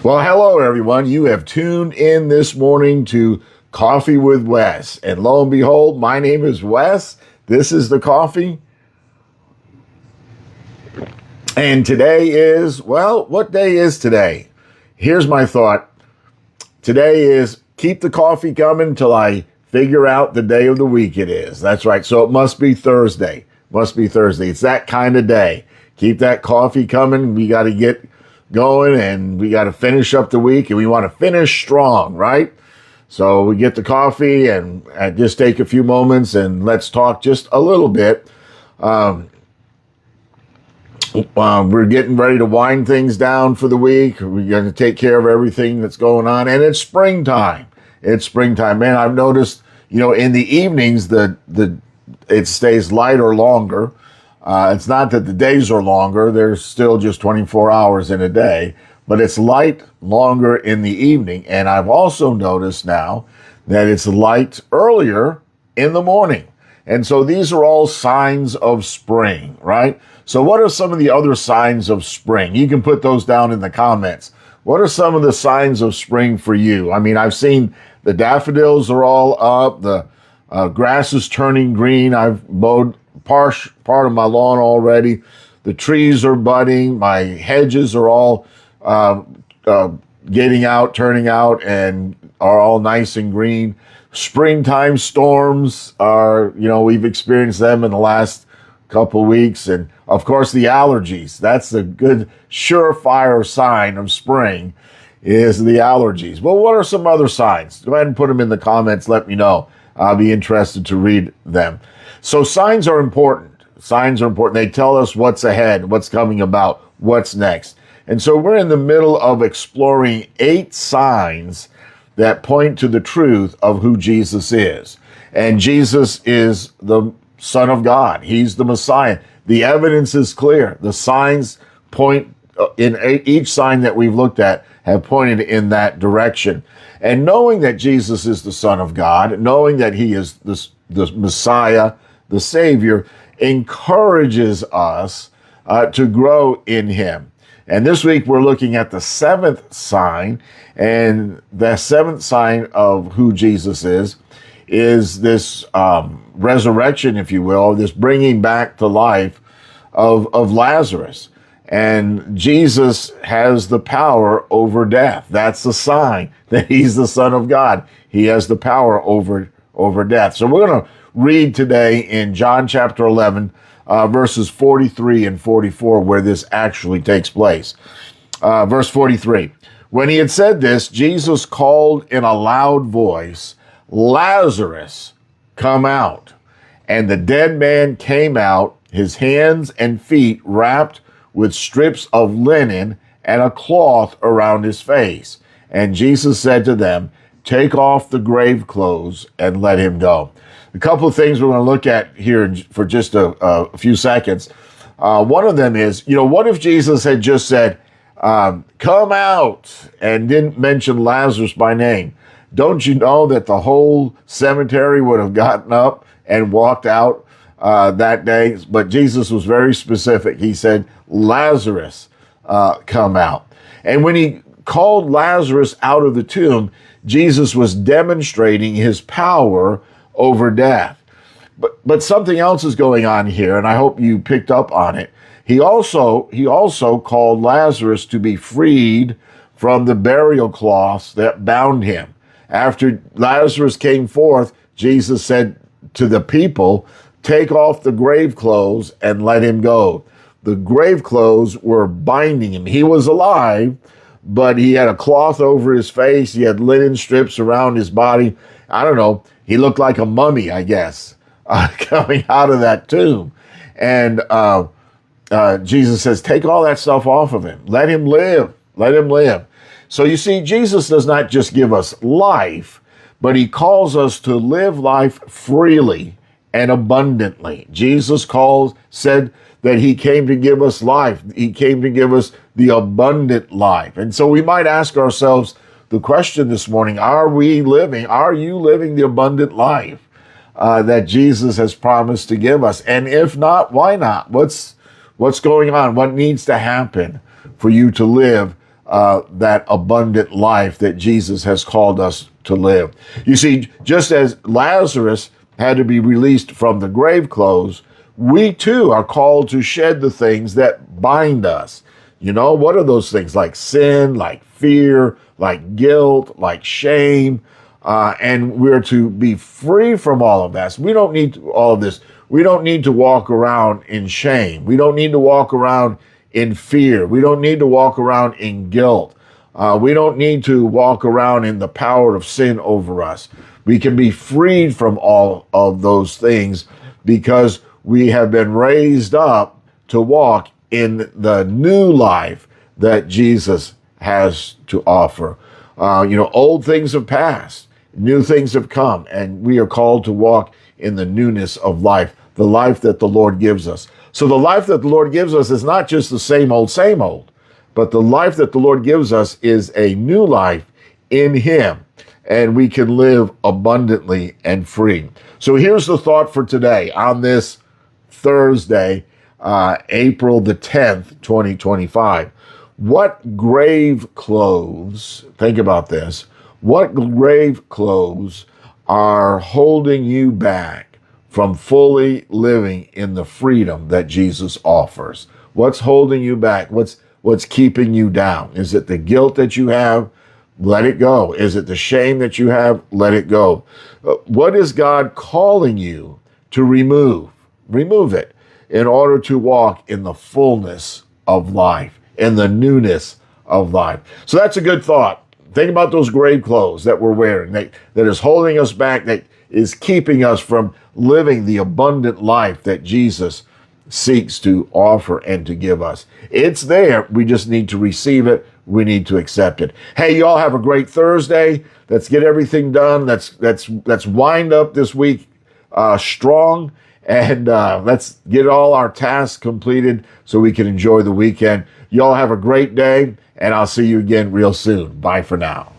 Well, hello, everyone. You have tuned in this morning to Coffee with Wes. And lo and behold, my name is Wes. This is the coffee. And today is, well, what day is today? Here's my thought. Today is keep the coffee coming till I figure out the day of the week it is. That's right. So it must be Thursday. Must be Thursday. It's that kind of day. Keep that coffee coming. We got to get going and we got to finish up the week and we want to finish strong, right? So we get the coffee and just take a few moments and let's talk just a little bit. We're getting ready to wind things down for the week. We're going to take care of everything that's going on, and it's springtime. It's springtime, man. I've noticed, in the evenings, it stays lighter longer. It's not that the days are longer; there's still just 24 hours in a day, but it's light longer in the evening. And I've also noticed now that it's light earlier in the morning. And so these are all signs of spring, right? So what are some of the other signs of spring? You can put those down in the comments. What are some of the signs of spring for you? I mean, I've seen the daffodils are all up. The grass is turning green. I've mowed part of my lawn already. The trees are budding. My hedges are all getting out, turning out, and are all nice and green. Springtime storms are, we've experienced them in the last couple weeks. And of course, the allergies. That's a good surefire sign of spring is the allergies. Well, what are some other signs? Go ahead and put them in the comments. Let me know. I'll be interested to read them. So signs are important. Signs are important. They tell us what's ahead, what's coming about, what's next. And so we're in the middle of exploring 8 signs that point to the truth of who Jesus is. And Jesus is the Son of God. He's the Messiah. The evidence is clear. The signs point in each sign that we've looked at have pointed in that direction. And knowing that Jesus is the Son of God, knowing that he is the Messiah, the Savior, encourages us to grow in him. And this week we're looking at the 7th sign, and the 7th sign of who Jesus is this resurrection, if you will, this bringing back to life of Lazarus. And Jesus has the power over death. That's the sign that he's the Son of God. He has the power over death. So we're going to read today in John chapter 11, verses 43 and 44, where this actually takes place. Verse 43. When he had said this, Jesus called in a loud voice, "Lazarus, come out." And the dead man came out, his hands and feet wrapped with strips of linen and a cloth around his face. And Jesus said to them, "Take off the grave clothes and let him go." A couple of things we're going to look at here for just a few seconds. One of them is, what if Jesus had just said, "Come out," and didn't mention Lazarus by name? Don't you know that the whole cemetery would have gotten up and walked out that day? But Jesus was very specific. He said, "Lazarus, come out." And when he called Lazarus out of the tomb, Jesus was demonstrating his power over death. But something else is going on here, and I hope you picked up on it. He also called Lazarus to be freed from the burial cloths that bound him. After Lazarus came forth, Jesus said to the people, "Take off the grave clothes and let him go." The grave clothes were binding him. He was alive, but he had a cloth over his face. He had linen strips around his body. I don't know. He looked like a mummy, I guess, coming out of that tomb. And Jesus says, take all that stuff off of him. Let him live. Let him live. So you see, Jesus does not just give us life, but he calls us to live life freely and abundantly. Jesus said that he came to give us life. He came to give us the abundant life. And so we might ask ourselves the question this morning, are you living the abundant life that Jesus has promised to give us? And if not, why not? What's going on? What needs to happen for you to live that abundant life that Jesus has called us to live. You see, just as Lazarus had to be released from the grave clothes, we too are called to shed the things that bind us. You know, what are those things? Like sin, like fear, like guilt, like shame. And we're to be free from all of that. So we don't need all of this. We don't need to walk around in shame. We don't need to walk around in fear. We don't need to walk around in guilt. We don't need to walk around in the power of sin over us. We can be freed from all of those things because we have been raised up to walk in the new life that Jesus has to offer. Old things have passed, new things have come, and we are called to walk in the newness of life, the life that the Lord gives us. So the life that the Lord gives us is not just the same old, but the life that the Lord gives us is a new life in Him, and we can live abundantly and free. So here's the thought for today on this Thursday, April the 10th, 2025. What grave clothes, think about this, what grave clothes are holding you back from fully living in the freedom that Jesus offers? What's holding you back? What's keeping you down? Is it the guilt that you have? Let it go. Is it the shame that you have? Let it go. What is God calling you to remove? Remove it in order to walk in the fullness of life, in the newness of life. So that's a good thought. Think about those grave clothes that we're wearing that is holding us back, that is keeping us from living the abundant life that Jesus seeks to offer and to give us. It's there. We just need to receive it. We need to accept it. Hey, y'all have a great Thursday. Let's get everything done. Let's wind up this week strong, and let's get all our tasks completed so we can enjoy the weekend. Y'all have a great day, and I'll see you again real soon. Bye for now.